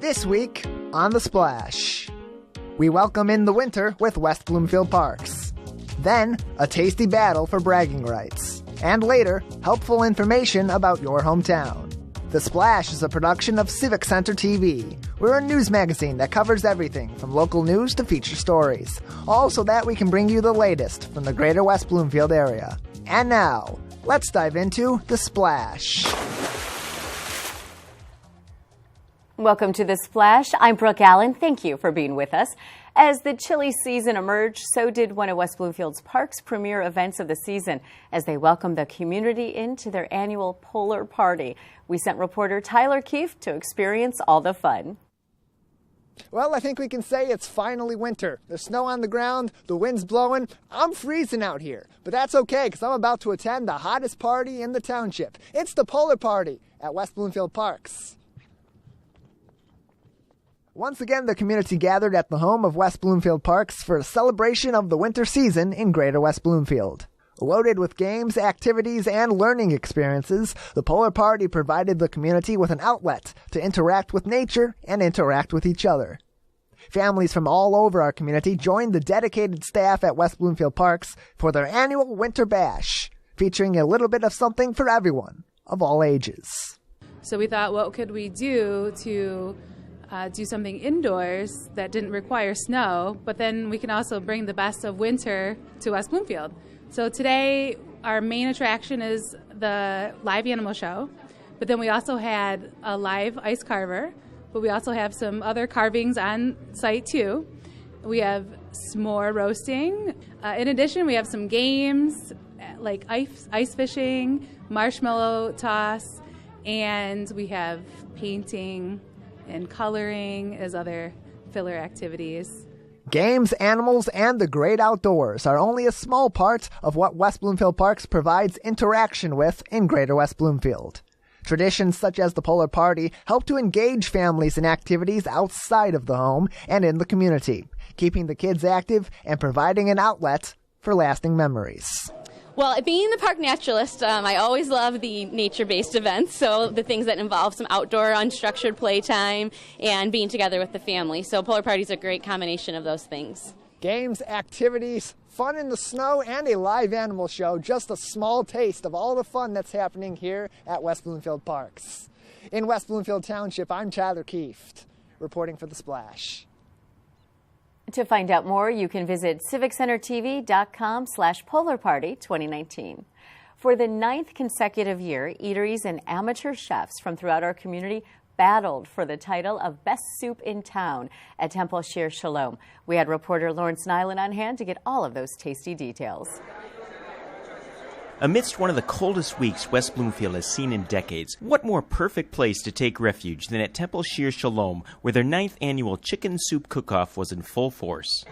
This week on The Splash, we welcome in the winter with West Bloomfield Parks. Then, a tasty battle for bragging rights. And later, helpful information about your hometown. The Splash is a production of Civic Center TV. We're a news magazine that covers everything from local news to feature stories, all so that we can bring you the latest from the greater West Bloomfield area. And now, let's dive into The Splash. Welcome to The Splash. I'm Brooke Allen. Thank you for being with us. As the chilly season emerged, so did one of West Bloomfield's Parks' premier events of the season as they welcomed the community into their annual Polar Party. We sent reporter Tyler Keefe to experience all the fun. Well, I think we can say it's finally winter. There's snow on the ground, the wind's blowing. I'm freezing out here, but that's okay because I'm about to attend the hottest party in the township. It's the Polar Party at West Bloomfield Parks. Once again, the community gathered at the home of West Bloomfield Parks for a celebration of the winter season in greater West Bloomfield. Loaded with games, activities, and learning experiences, the Polar Party provided the community with an outlet to interact with nature and interact with each other. Families from all over our community joined the dedicated staff at West Bloomfield Parks for their annual Winter Bash, featuring a little bit of something for everyone of all ages. So we thought, what could we do to do something indoors that didn't require snow, but then we can also bring the best of winter to West Bloomfield. So today, our main attraction is the live animal show, but then we also had a live ice carver, but we also have some other carvings on site too. We have s'more roasting. In addition, we have some games like ice fishing, marshmallow toss, and we have painting and coloring as other filler activities. Games, animals, and the great outdoors are only a small part of what West Bloomfield Parks provides interaction with in greater West Bloomfield. Traditions such as the Polar Party help to engage families in activities outside of the home and in the community, keeping the kids active and providing an outlet for lasting memories. Well, being the park naturalist, I always love the nature-based events, so the things that involve some outdoor, unstructured playtime and being together with the family. So Polar Party is a great combination of those things. Games, activities, fun in the snow, and a live animal show. Just a small taste of all the fun that's happening here at West Bloomfield Parks. In West Bloomfield Township, I'm Tyler Keefe, reporting for The Splash. To find out more, you can visit civiccentertv.com/polarparty2019. For the 9th consecutive year, eateries and amateur chefs from throughout our community battled for the title of Best Soup in Town at Temple Shir Shalom. We had reporter Lawrence Nyland on hand to get all of those tasty details. Amidst one of the coldest weeks West Bloomfield has seen in decades, what more perfect place to take refuge than at Temple Shir Shalom, where their 9th annual chicken soup cook-off was in full force.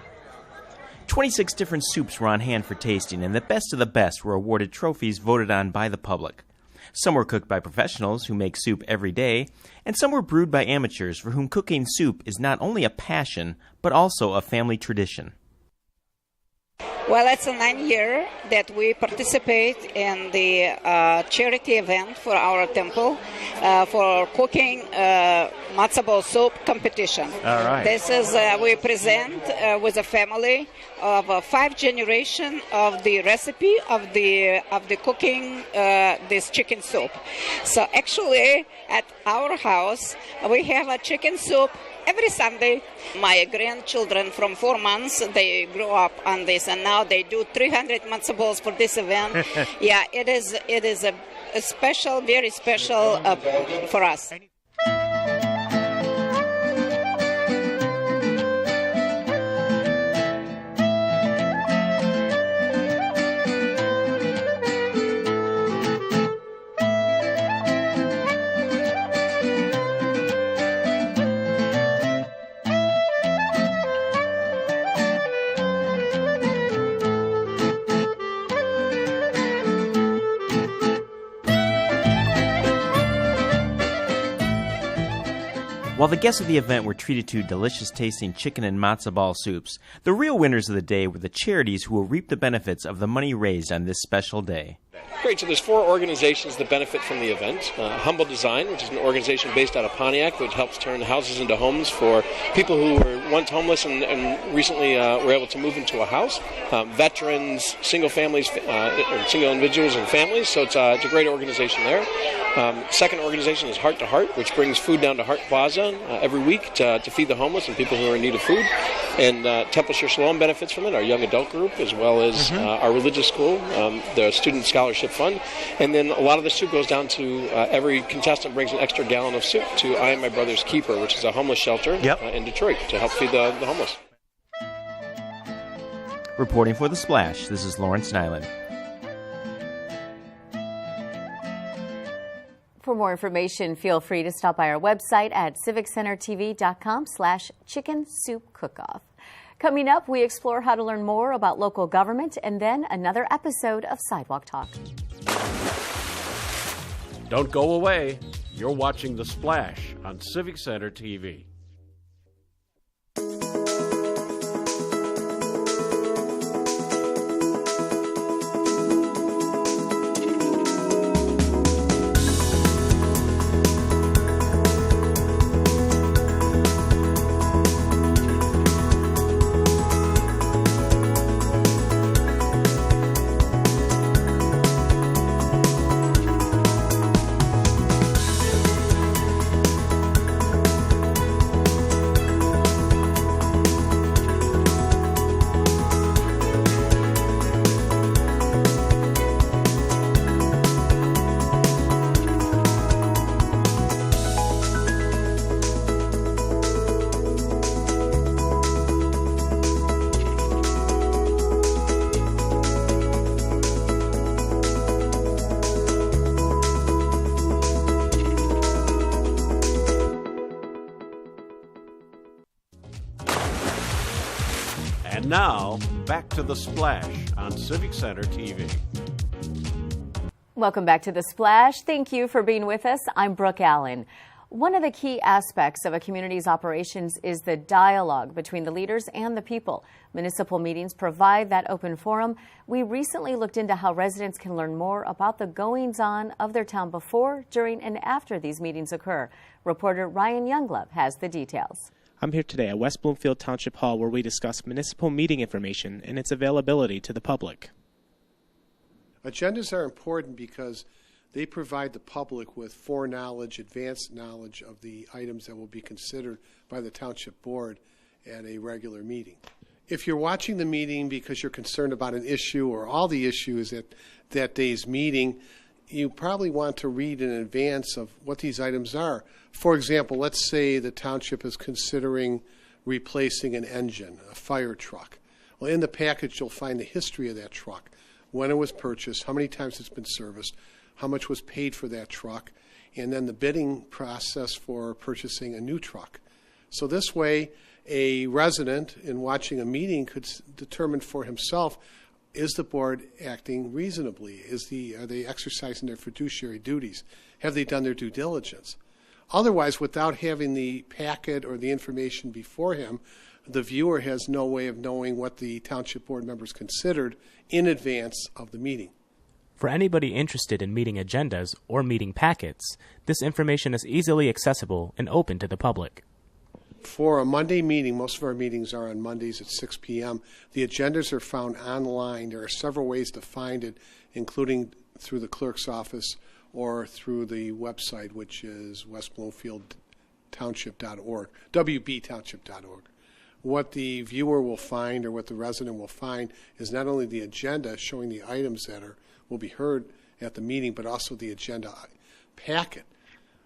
26 different soups were on hand for tasting, and the best of the best were awarded trophies voted on by the public. Some were cooked by professionals who make soup every day, and some were brewed by amateurs for whom cooking soup is not only a passion, but also a family tradition. Well, it's a 9th year that we participate in the charity event for our temple for cooking matzo ball soup competition. All right. This is we present with a family of 5 generations of the recipe of the cooking this chicken soup. So actually, at our house, we have a chicken soup every Sunday. My grandchildren from 4 months, they grew up on this, and now they do 300 matzo balls for this event. Yeah, it is a special, very special for us. While the guests of the event were treated to delicious-tasting chicken and matzo ball soups, the real winners of the day were the charities who will reap the benefits of the money raised on this special day. Great. So there's 4 organizations that benefit from the event. Humble Design, which is an organization based out of Pontiac, which helps turn houses into homes for people who were once homeless and recently were able to move into a house. Veterans, single families, single individuals and families. So it's a great organization there. Second organization is Heart to Heart, which brings food down to Hart Plaza every week to feed the homeless and people who are in need of food. And Temple Shir Shalom benefits from it, our young adult group, as well as our religious school, the Student Scholarship Fund. And then a lot of the soup goes down to every contestant brings an extra gallon of soup to I Am My Brother's Keeper, which is a homeless shelter in Detroit to help feed the homeless. Reporting for The Splash, this is Lawrence Nyland. For more information, feel free to stop by our website at civiccentertv.com/chicken soup cook-off. Coming up, we explore how to learn more about local government and then another episode of Sidewalk Talk. Don't go away. You're watching The Splash on Civic Center TV. And now, back to The Splash on Civic Center TV. Welcome back to The Splash. Thank you for being with us. I'm Brooke Allen. One of the key aspects of a community's operations is the dialogue between the leaders and the people. Municipal meetings provide that open forum. We recently looked into how residents can learn more about the goings-on of their town before, during, and after these meetings occur. Reporter Ryan Younglove has the details. I'm here today at West Bloomfield Township Hall, where we discuss municipal meeting information and its availability to the public. Agendas are important because they provide the public with foreknowledge, advanced knowledge of the items that will be considered by the Township Board at a regular meeting. If you're watching the meeting because you're concerned about an issue or all the issues at that day's meeting, you probably want to read in advance of what these items are. For example, let's say the township is considering replacing an engine, a fire truck. Well, in the package, you'll find the history of that truck, when it was purchased, how many times it's been serviced, how much was paid for that truck, and then the bidding process for purchasing a new truck. So this way, a resident in watching a meeting could determine for himself, is the board acting reasonably? Are they exercising their fiduciary duties? Have they done their due diligence? Otherwise, without having the packet or the information before him, the viewer has no way of knowing what the township board members considered in advance of the meeting. For anybody interested in meeting agendas or meeting packets, this information is easily accessible and open to the public. For a Monday meeting, most of our meetings are on Mondays at 6 p.m. The agendas are found online. There are several ways to find it, including through the clerk's office or through the website, which is westbloomfieldtownship.org, wbtownship.org. What the viewer will find, or what the resident will find, is not only the agenda showing the items that will be heard at the meeting, but also the agenda packet.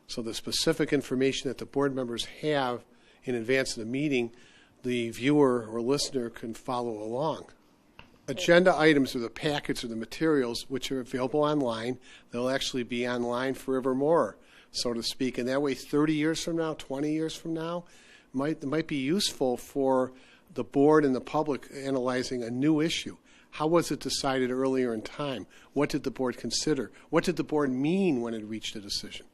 So the specific information that the board members have in advance of the meeting, the viewer or listener can follow along. Agenda items are the packets or the materials which are available online. They'll actually be online forevermore, so to speak. And that way, 30 years from now, 20 years from now, might be useful for the board and the public analyzing a new issue. How was it decided earlier in time? What did the board consider? What did the board mean when it reached a decision?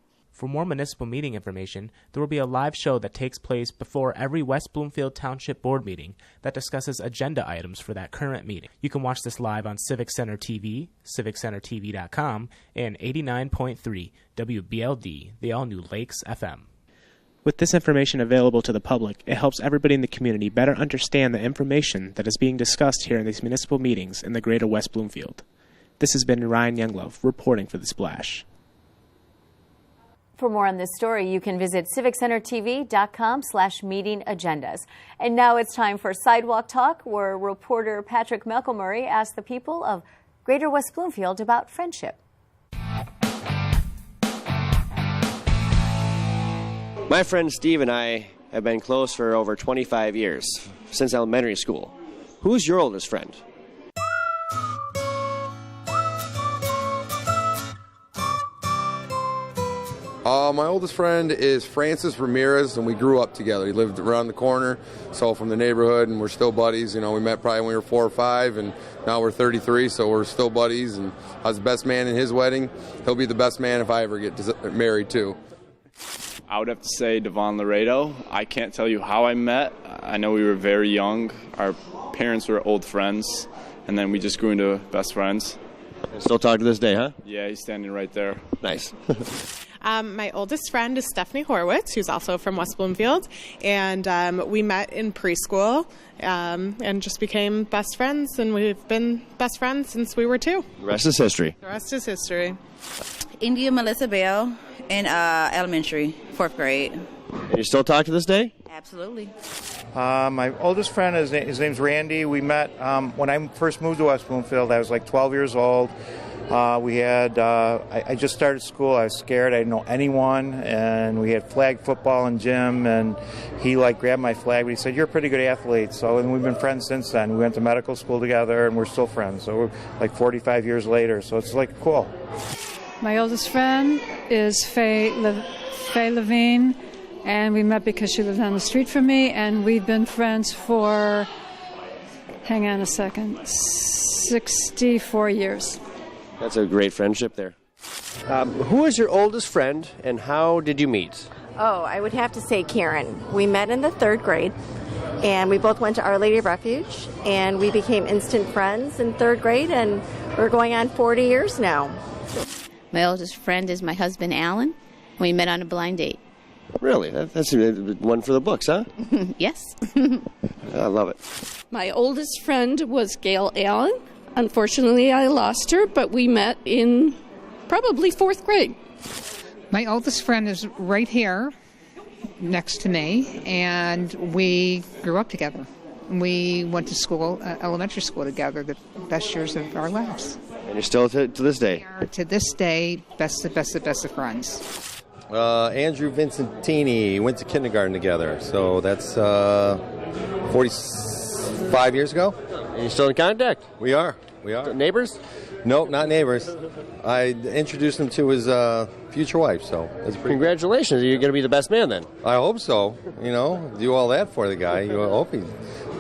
For more municipal meeting information, there will be a live show that takes place before every West Bloomfield Township Board meeting that discusses agenda items for that current meeting. You can watch this live on Civic Center TV, civiccentertv.com, and 89.3 WBLD, the all-new Lakes FM. With this information available to the public, it helps everybody in the community better understand the information that is being discussed here in these municipal meetings in the greater West Bloomfield. This has been Ryan Younglove reporting for The Splash. For more on this story, you can visit civiccentertv.com/meeting agendas. And now it's time for Sidewalk Talk, where reporter Patrick McElmurray asked the people of Greater West Bloomfield about friendship. My friend Steve and I have been close for over 25 years, since elementary school. Who's your oldest friend? My oldest friend is Francis Ramirez, and we grew up together. He lived around the corner, so from the neighborhood, and we're still buddies. You know, we met probably when we were 4 or 5, and now we're 33, so we're still buddies. And I was the best man in his wedding. He'll be the best man if I ever get married, too. I would have to say Devon Laredo. I can't tell you how I met. I know we were very young. Our parents were old friends, and then we just grew into best friends. And still talk to this day, huh? Yeah, he's standing right there. Nice. My oldest friend is Stephanie Horowitz, who's also from West Bloomfield, and we met in preschool and just became best friends, and we've been best friends since we were 2. The rest is history. The rest is history. India Melissa Bell in elementary, 4th grade. And you still talk to this day? Absolutely. My oldest friend, his name's Randy. We met when I first moved to West Bloomfield. I was like 12 years old. I just started school. I was scared. I didn't know anyone, and we had flag football in gym, and he grabbed my flag, but he said, "You're a pretty good athlete." And we've been friends since then. We went to medical school together, and we're still friends. So we're 45 years later. So it's cool. My oldest friend is Faye Levine, and we met because she lived down the street from me, and we've been friends for, hang on a second, 64 years. That's a great friendship there. Who is your oldest friend, and how did you meet? Oh, I would have to say Karen. We met in the 3rd grade, and we both went to Our Lady of Refuge, and we became instant friends in 3rd grade, and we're going on 40 years now. My oldest friend is my husband, Alan. We met on a blind date. Really? That's one for the books, huh? Yes. I love it. My oldest friend was Gail Allen. Unfortunately, I lost her, but we met in probably 4th grade. My oldest friend is right here next to me, and we grew up together. We went to school, elementary school together, the best years of our lives. And you're still to this day? We are, to this day, best of friends. Andrew Vincentini, went to kindergarten together, so that's 45 years ago. And you're still in contact? We are. Neighbors? Nope, not neighbors. I introduced him to his future wife, so that's pretty. Congratulations, you're going to be the best man then. I hope so. Do all that for the guy. You hope he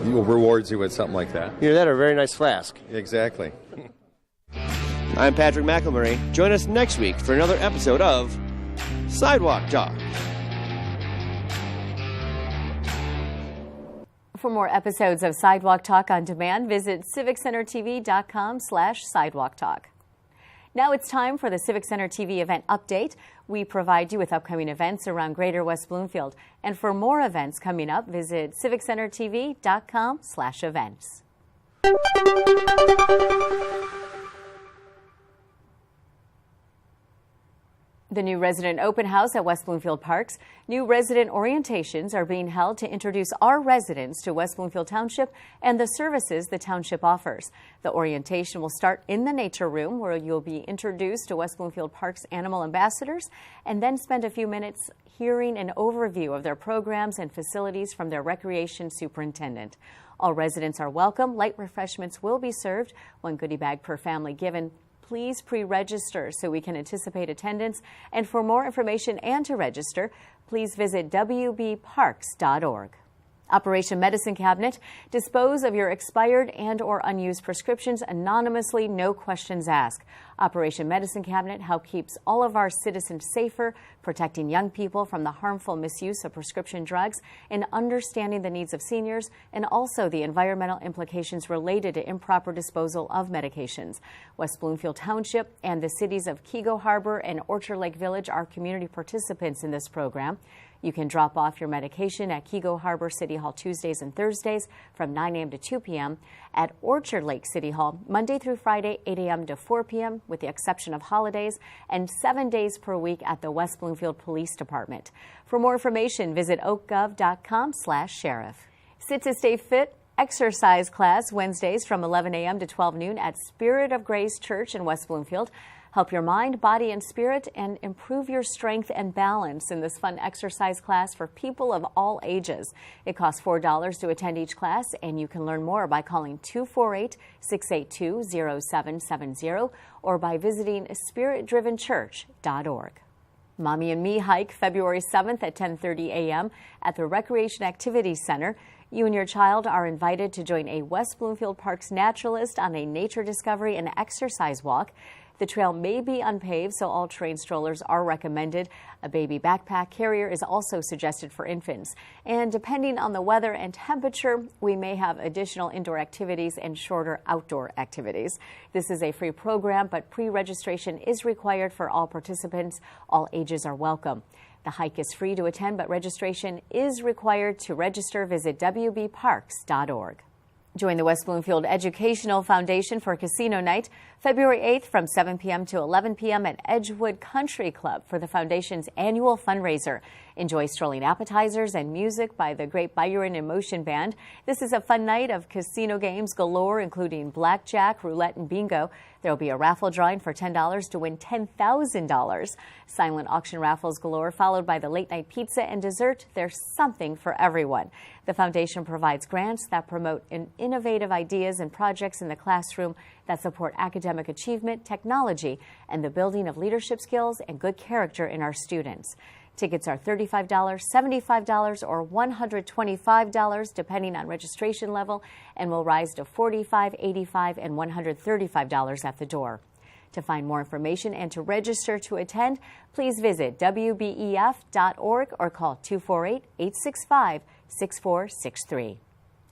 rewards you with something like that. Either that or a very nice flask. Exactly. I'm Patrick McElmurray. Join us next week for another episode of Sidewalk Talk. For more episodes of Sidewalk Talk on demand, visit civiccentertv.com/sidewalk talk. Now it's time for the Civic Center TV event update. We provide you with upcoming events around Greater West Bloomfield. And for more events coming up, visit civiccentertv.com/events. The new resident open house at West Bloomfield Parks. New resident orientations are being held to introduce our residents to West Bloomfield Township and the services the township offers. The orientation will start in the nature room, where you'll be introduced to West Bloomfield Parks animal ambassadors and then spend a few minutes hearing an overview of their programs and facilities from their recreation superintendent. All residents are welcome. Light refreshments will be served, 1 goodie bag per family given. Please pre-register so we can anticipate attendance. And for more information and to register, please visit wbparks.org. Operation Medicine Cabinet. Dispose of your expired and or unused prescriptions anonymously, no questions asked. Operation Medicine Cabinet help keeps all of our citizens safer, protecting young people from the harmful misuse of prescription drugs, and understanding the needs of seniors, and also the environmental implications related to improper disposal of medications. West Bloomfield Township and the cities of Keego Harbor and Orchard Lake Village are community participants in this program. You can drop off your medication at Keego Harbor City Hall Tuesdays and Thursdays from 9 a.m. to 2 p.m. At Orchard Lake City Hall Monday through Friday, 8 a.m. to 4 p.m. with the exception of holidays, and 7 days per week at the West Bloomfield Police Department. For more information, visit oakgov.com/sheriff. Sit to Stay Fit exercise class Wednesdays from 11 a.m. to 12 noon at Spirit of Grace Church in West Bloomfield. Help your mind, body, and spirit and improve your strength and balance in this fun exercise class for people of all ages. It costs $4 to attend each class, and you can learn more by calling 248-682-0770 or by visiting spiritdrivenchurch.org. Mommy and Me hike February 7th at 10:30 a.m. at the Recreation Activities Center. You and your child are invited to join a West Bloomfield Parks naturalist on a nature discovery and exercise walk. The trail may be unpaved, so all terrain strollers are recommended. A baby backpack carrier is also suggested for infants. And depending on the weather and temperature, we may have additional indoor activities and shorter outdoor activities. This is a free program, but pre-registration is required for all participants. All ages are welcome. The hike is free to attend, but registration is required. To register, visit wbparks.org. Join the West Bloomfield Educational Foundation for Casino Night February 8th from 7 p.m. to 11 p.m. at Edgewood Country Club for the Foundation's annual fundraiser. Enjoy strolling appetizers and music by the Great Byron in Motion Band. This is a fun night of casino games galore, including blackjack, roulette, and bingo. There will be a raffle drawing for $10 to win $10,000. Silent auction raffles galore, followed by the late-night pizza and dessert. There's something for everyone. The foundation provides grants that promote innovative ideas and projects in the classroom that support academic achievement, technology, and the building of leadership skills and good character in our students. Tickets are $35, $75, or $125, depending on registration level, and will rise to $45, $85, and $135 at the door. To find more information and to register to attend, please visit wbef.org or call 248-865-6463.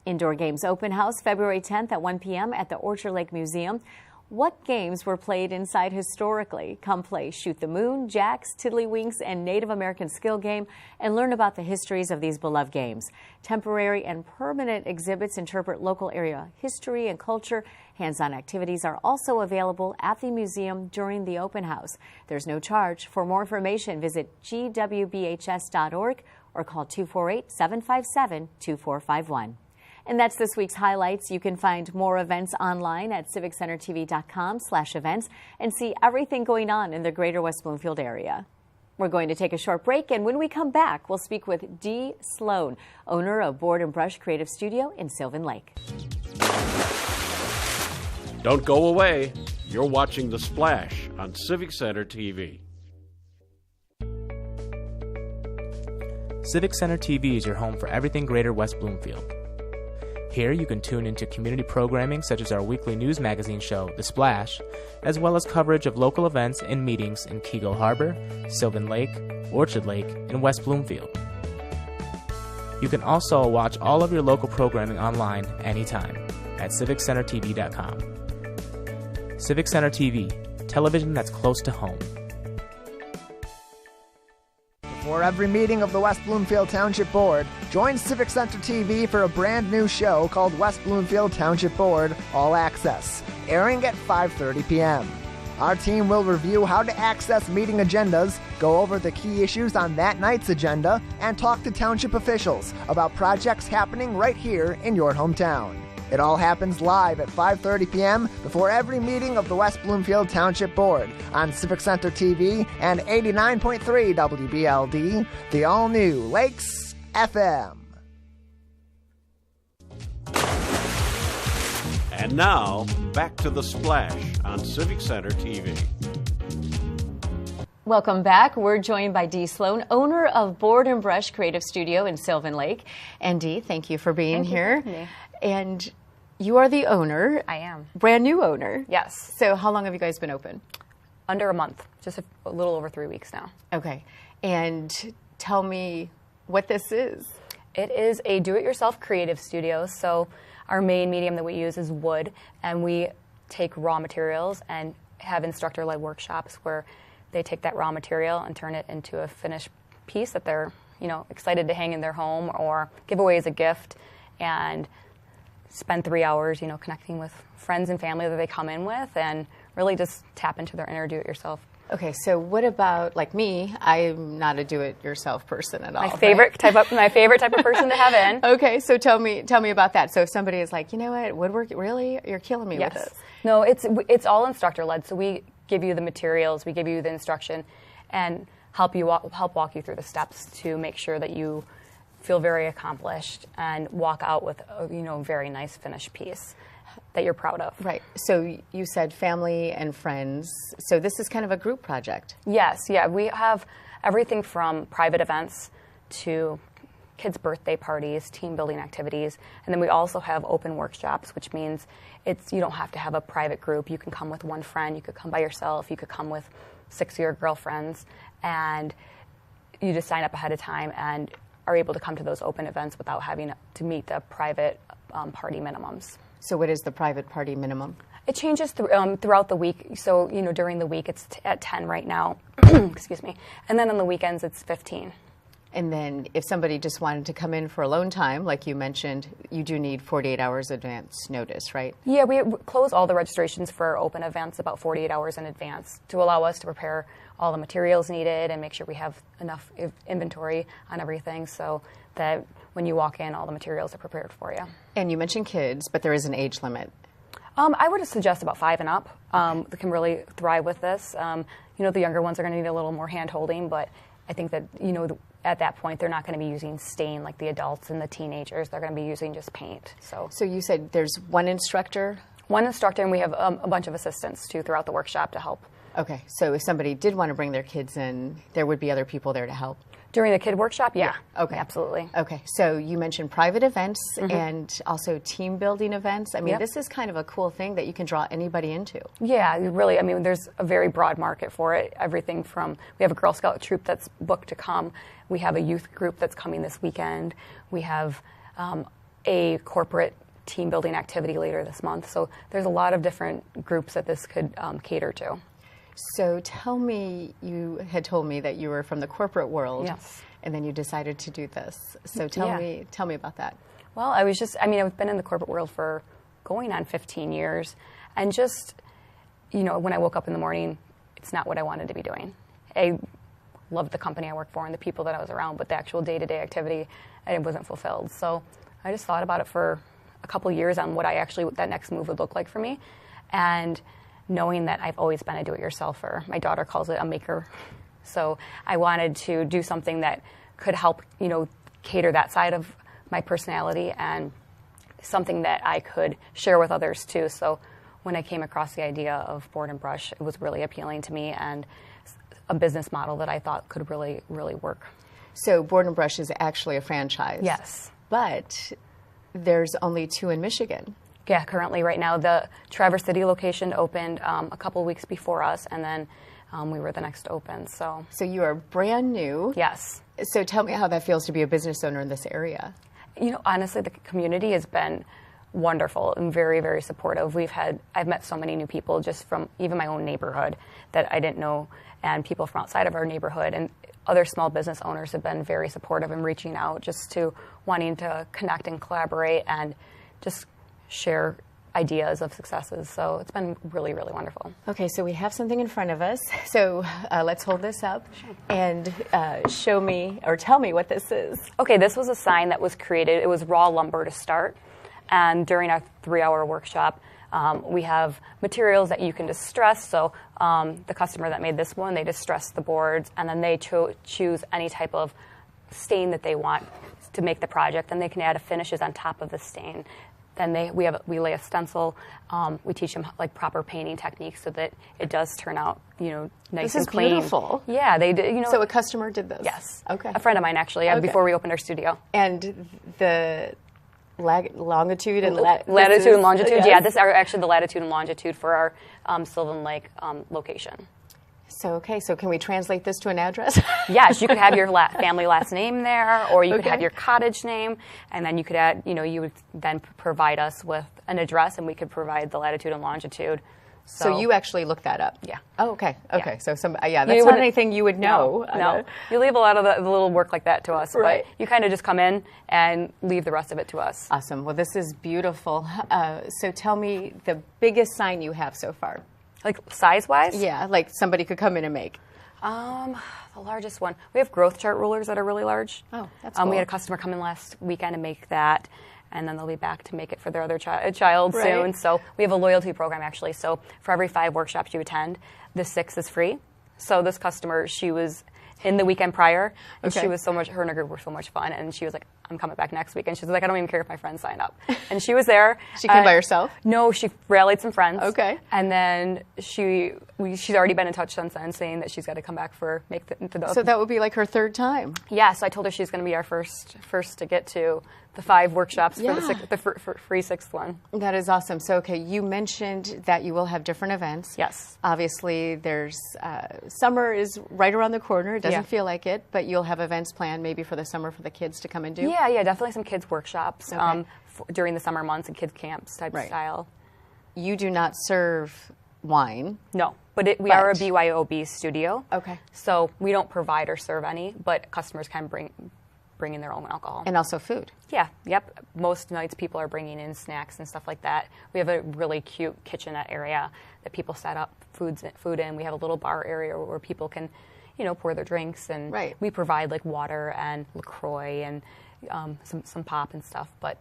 Indoor Games Open House February 10th at 1 p.m. at the Orchard Lake Museum. What games were played inside historically? Come play Shoot the Moon, Jacks, Tiddlywinks, and Native American Skill Game, and learn about the histories of these beloved games. Temporary and permanent exhibits interpret local area history and culture. Hands-on activities are also available at the museum during the open house. There's no charge. For more information, visit gwbhs.org or call 248-757-2451. And that's this week's highlights. You can find more events online at civiccentertv.com/events and see everything going on in the greater West Bloomfield area. We're going to take a short break, and when we come back, we'll speak with Dee Sloan, owner of Board and Brush Creative Studio in Sylvan Lake. Don't go away. You're watching The Splash on Civic Center TV. Civic Center TV is your home for everything greater West Bloomfield. Here you can tune into community programming such as our weekly news magazine show, The Splash, as well as coverage of local events and meetings in Keego Harbor, Sylvan Lake, Orchard Lake, and West Bloomfield. You can also watch all of your local programming online anytime at civiccentertv.com. Civic Center TV, television that's close to home. For every meeting of the West Bloomfield Township Board, join Civic Center TV for a brand new show called West Bloomfield Township Board All Access, airing at 5:30 p.m. Our team will review how to access meeting agendas, go over the key issues on that night's agenda, and talk to township officials about projects happening right here in your hometown. It all happens live at 5:30 p.m. before every meeting of the West Bloomfield Township Board on Civic Center TV and 89.3 WBLD, the all-new Lakes FM. And now, back to The Splash on Civic Center TV. Welcome back. We're joined by Dee Sloan, owner of Board and Brush Creative Studio in Sylvan Lake. And Dee, thank you for being here. And you are the owner. I am. Brand new owner. Yes. So how long have you guys been open? Under a month, just a little over 3 weeks now. Okay. And tell me what this is. It is a do-it-yourself creative studio. So our main medium that we use is wood, and we take raw materials and have instructor-led workshops where they take that raw material and turn it into a finished piece that they're, excited to hang in their home or give away as a gift, and spend 3 hours, connecting with friends and family that they come in with, and really just tap into their inner do-it-yourself. Okay, so what about, like me, I'm not a do-it-yourself person at all. My favorite type of person to have in. Okay, so tell me about that. So if somebody is like, you know what, woodwork, really? You're killing me with this. No, it's all instructor-led, so we give you the materials, we give you the instruction, and help walk you through the steps to make sure that you feel very accomplished and walk out with a very nice finished piece that you're proud of. Right. So you said family and friends. So this is kind of a group project. Yes. Yeah. We have everything from private events to kids' birthday parties, team building activities, and then we also have open workshops, which means you don't have to have a private group. You can come with one friend. You could come by yourself. You could come with 6 of your girlfriends, and you just sign up ahead of time and are able to come to those open events without having to meet the private party minimums. So what is the private party minimum? It changes throughout the week. So, during the week it's at 10 right now, excuse me. And then on the weekends it's 15. And then if somebody just wanted to come in for alone time, like you mentioned, you do need 48 hours advance notice, right? Yeah, we close all the registrations for open events about 48 hours in advance to allow us to prepare all the materials needed and make sure we have enough inventory on everything so that when you walk in, all the materials are prepared for you. And you mentioned kids, but there is an age limit. I would suggest about 5 and up. They can really thrive with this. The younger ones are going to need a little more hand-holding, but I think that, at that point, they're not going to be using stain like the adults and the teenagers. They're going to be using just paint. So you said there's one instructor? One instructor, and we have a bunch of assistants, too, throughout the workshop to help. Okay, so if somebody did want to bring their kids in, there would be other people there to help? During the kid workshop, yeah. Okay. Absolutely. Okay, so you mentioned private events and also team building events. I mean, this is kind of a cool thing that you can draw anybody into. Yeah, really. I mean, there's a very broad market for it. Everything from, we have a Girl Scout troop that's booked to come. We have a youth group that's coming this weekend. We have a corporate team building activity later this month. So there's a lot of different groups that this could cater to. So tell me, you had told me that you were from the corporate world. Yes. And then you decided to do this. So tell me about that. Well, I've been in the corporate world for going on 15 years. And just, when I woke up in the morning, it's not what I wanted to be doing. I loved the company I worked for and the people that I was around, but the actual day-to-day activity, it wasn't fulfilled. So I just thought about it for a couple years on what that next move would look like for me. And knowing that I've always been a do-it-yourselfer. My daughter calls it a maker. So I wanted to do something that could help, cater that side of my personality and something that I could share with others too. So when I came across the idea of Board and Brush, it was really appealing to me and a business model that I thought could really, really work. So Board and Brush is actually a franchise. Yes. But there's only 2 in Michigan. Yeah, currently right now the Traverse City location opened a couple weeks before us, and then we were the next to open. So you are brand new. Yes. So tell me how that feels to be a business owner in this area. Honestly, the community has been wonderful and very, very supportive. I've met so many new people just from even my own neighborhood that I didn't know, and people from outside of our neighborhood, and other small business owners have been very supportive in reaching out just to wanting to connect and collaborate and just share ideas of successes. So it's been really, really wonderful. Okay, so we have something in front of us. So let's hold this up and show me or tell me what this is. Okay, this was a sign that was created. It was raw lumber to start. And during our 3-hour workshop, we have materials that you can distress. So the customer that made this one, they distress the boards, and then they choose any type of stain that they want to make the project. Then they can add finishes on top of the stain. Then we lay a stencil. We teach them like proper painting techniques so that it does turn out, nice and clean. This is beautiful. Yeah, they did. So a customer did this. Yes. Okay. A friend of mine actually. Okay. Before we opened our studio. And the longitude and latitude and longitude. Yes. Yeah, this are actually the latitude and longitude for our Sylvan Lake location. So can we translate this to an address? Yes, you could have your family last name there, or you could have your cottage name, and then you could add, you would then provide us with an address, and we could provide the latitude and longitude. So you actually look that up? Yeah. Oh, okay. Yeah. So that's not anything you would know. No. You leave a lot of the little work like that to us. Right. But you kind of just come in and leave the rest of it to us. Awesome. Well, this is beautiful. So tell me the biggest sign you have so far. Like size-wise? Yeah, like somebody could come in and make. The largest one. We have growth chart rulers that are really large. Oh, that's cool. We had a customer come in last weekend and make that, and then they'll be back to make it for their other child soon. So we have a loyalty program, actually. So for every 5 workshops you attend, the 6th is free. So this customer, she was in the weekend prior, and she was her and her group were so much fun, and she was like, I'm coming back next week. And she was like, I don't even care if my friends sign up. And she was there. She came by herself? No, she rallied some friends. Okay. And then she's already been in touch since then, saying that she's got to come back for So that would be like her 3rd time. Yeah, so I told her she's going to be our first to get to the 5 workshops for the free 6th one. That is awesome. So, you mentioned that you will have different events. Yes. Obviously, there's summer is right around the corner. It doesn't feel like it, but you'll have events planned maybe for the summer for the kids to come and do. Yeah, definitely some kids workshops during the summer months and kids camps type style. You do not serve wine. No, but we are a BYOB studio. Okay. So we don't provide or serve any, but customers can bring in their own alcohol. And also food. Yeah, yep. Most nights people are bringing in snacks and stuff like that. We have a really cute kitchenette area that people set up food in. We have a little bar area where people can, pour their drinks, and we provide like water and LaCroix and some pop and stuff. But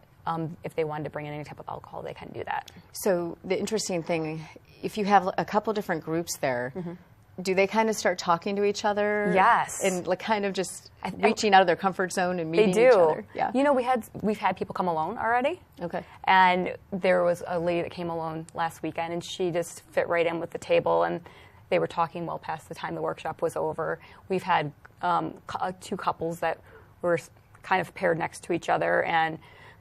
if they wanted to bring in any type of alcohol, they can do that. So the interesting thing, if you have a couple different groups there, do they kind of start talking to each other? Yes. And like kind of just reaching out of their comfort zone and meeting each other? Yeah. We've had people come alone already. Okay. And there was a lady that came alone last weekend, and she just fit right in with the table, and they were talking well past the time the workshop was over. We've had 2 couples that were kind of paired next to each other, and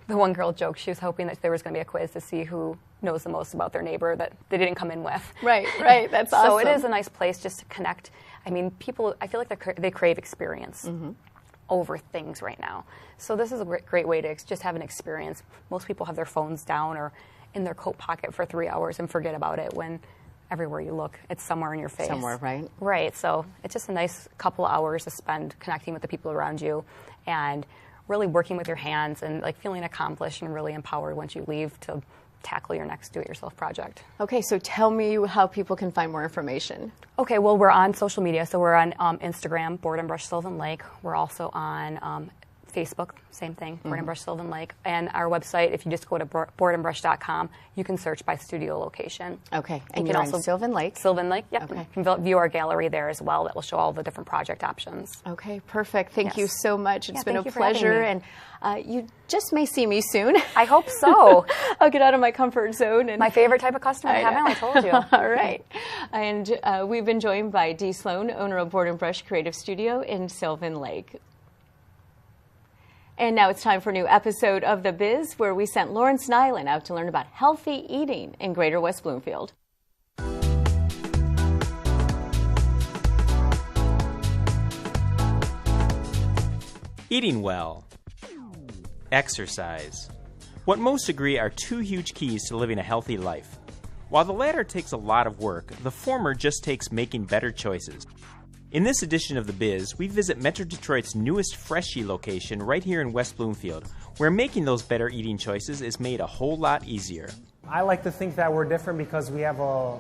the one girl joked she was hoping that there was going to be a quiz to see who knows the most about their neighbor that they didn't come in with. Right. That's awesome. So it is a nice place just to connect. I mean, people, I feel like they crave experience over things right now. So this is a great way to just have an experience. Most people have their phones down or in their coat pocket for 3 hours and forget about it when everywhere you look, it's somewhere in your face. Somewhere, right? Right. So it's just a nice couple of hours to spend connecting with the people around you and really working with your hands and like feeling accomplished and really empowered once you leave to tackle your next do-it-yourself project. Okay, so tell me how people can find more information. Okay, well, we're on social media. So we're on Instagram, Board and Brush Sylvan Lake. We're also on Facebook, same thing, Board and Brush Sylvan Lake. And our website, if you just go to boardandbrush.com, you can search by studio location. Okay, and you can also Sylvan Lake? Sylvan Lake, yep. Okay. You can view our gallery there as well. That will show all the different project options. Okay, perfect. Thank you so much. It's been a thank you for having pleasure. me. And you just may see me soon. I hope so. I'll get out of my comfort zone. And my favorite type of customer, haven't I told you? All right. And we've been joined by Dee Sloan, owner of Board and Brush Creative Studio in Sylvan Lake. And now it's time for a new episode of The Biz, where we sent Lawrence Nyland out to learn about healthy eating in Greater West Bloomfield. Eating well. Exercise. What most agree are 2 huge keys to living a healthy life. While the latter takes a lot of work, the former just takes making better choices. In this edition of The Biz, we visit Metro Detroit's newest Freshie location right here in West Bloomfield, where making those better eating choices is made a whole lot easier. I like to think that we're different because we have a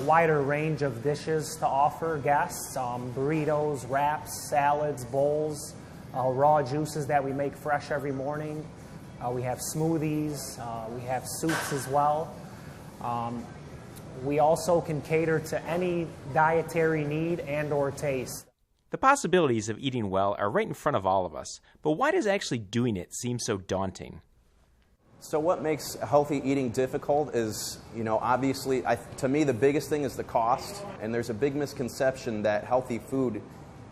wider range of dishes to offer guests: burritos, wraps, salads, bowls, raw juices that we make fresh every morning. We have smoothies. We have soups as well. We also can cater to any dietary need and or taste. The possibilities of eating well are right in front of all of us, but why does actually doing it seem so daunting? So what makes healthy eating difficult is, obviously, to me the biggest thing is the cost, and there's a big misconception that healthy food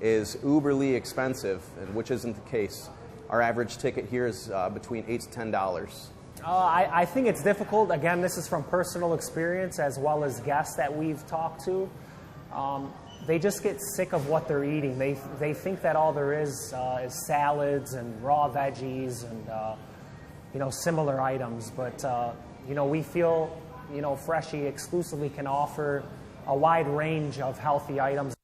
is uberly expensive, which isn't the case. our average ticket here is between $8 to $10. I think it's difficult. Again, this is from personal experience as well as guests that we've talked to. They just get sick of what they're eating. They think that all there is salads and raw veggies and similar items. But we feel Freshie exclusively can offer a wide range of healthy items.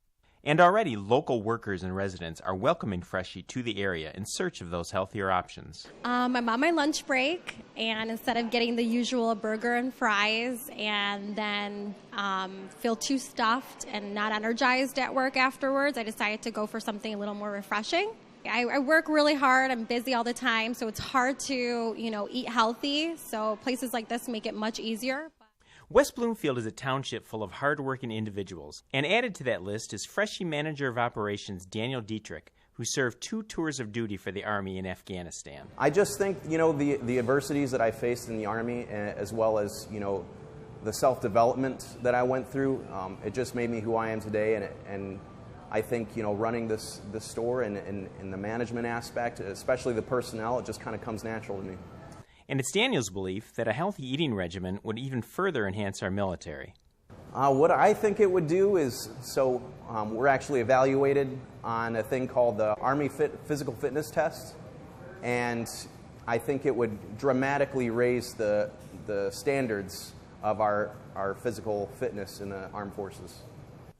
And already, local workers and residents are welcoming Freshie to the area in search of those healthier options. I'm on my lunch break, and instead of getting the usual burger and fries and then feel too stuffed and not energized at work afterwards, I decided to go for something a little more refreshing. I work really hard. I'm busy all the time, so it's hard to, eat healthy. So places like this make it much easier. West Bloomfield is a township full of hard-working individuals, and added to that list is Freshie Manager of Operations Daniel Dietrich, who served 2 tours of duty for the Army in Afghanistan. I just think, the adversities that I faced in the Army, as well as, the self-development that I went through, it just made me who I am today, and I think, running this store and the management aspect, especially the personnel, it just kind of comes natural to me. And it's Daniel's belief that a healthy eating regimen would even further enhance our military. What I think it would do is, we're actually evaluated on a thing called the Army Physical Fitness Test, and I think it would dramatically raise the standards of our physical fitness in the armed forces.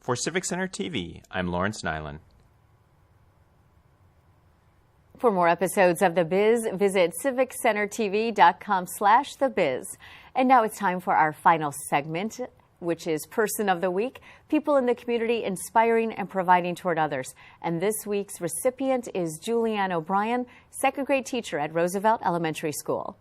For Civic Center TV, I'm Lawrence Nyland. For more episodes of The Biz, visit civiccentertv.com/thebiz. And now it's time for our final segment, which is Person of the Week, people in the community inspiring and providing toward others. And this week's recipient is Julianne O'Brien, second grade teacher at Roosevelt Elementary School.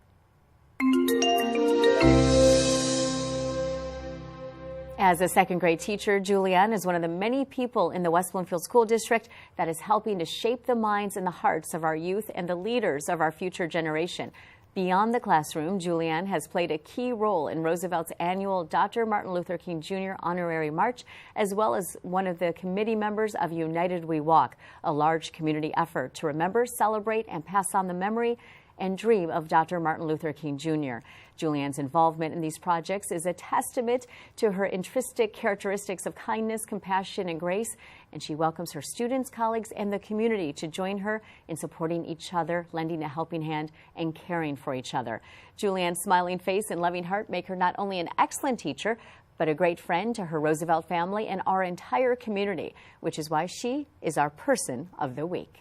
As a second grade teacher, Julianne is one of the many people in the West Bloomfield School District that is helping to shape the minds and the hearts of our youth and the leaders of our future generation. Beyond the classroom, Julianne has played a key role in Roosevelt's annual Dr. Martin Luther King Jr. Honorary March, as well as one of the committee members of United We Walk, a large community effort to remember, celebrate, and pass on the memory and dream of Dr. Martin Luther King Jr. Julianne's involvement in these projects is a testament to her intrinsic characteristics of kindness, compassion, and grace, and she welcomes her students, colleagues, and the community to join her in supporting each other, lending a helping hand, and caring for each other. Julianne's smiling face and loving heart make her not only an excellent teacher, but a great friend to her Roosevelt family and our entire community, which is why she is our Person of the Week.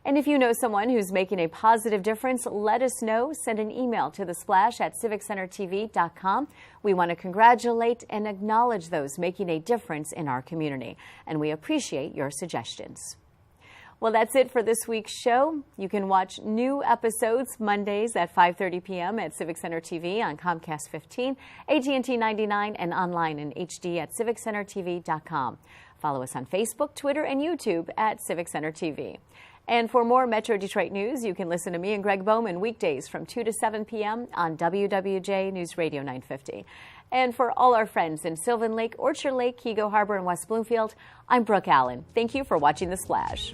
And if you know someone who's making a positive difference, let us know. Send an email to thesplash@civiccentertv.com. We want to congratulate and acknowledge those making a difference in our community, and we appreciate your suggestions. Well, that's it for this week's show. You can watch new episodes Mondays at 5:30 p.m. at Civic Center TV on Comcast 15, AT&T 99, and online in HD at civiccentertv.com. Follow us on Facebook, Twitter, and YouTube at Civic Center TV. And for more Metro Detroit news, you can listen to me and Greg Bowman weekdays from 2 to 7 p.m. on WWJ Newsradio 950. And for all our friends in Sylvan Lake, Orchard Lake, Kego Harbor, and West Bloomfield, I'm Brooke Allen. Thank you for watching The Splash.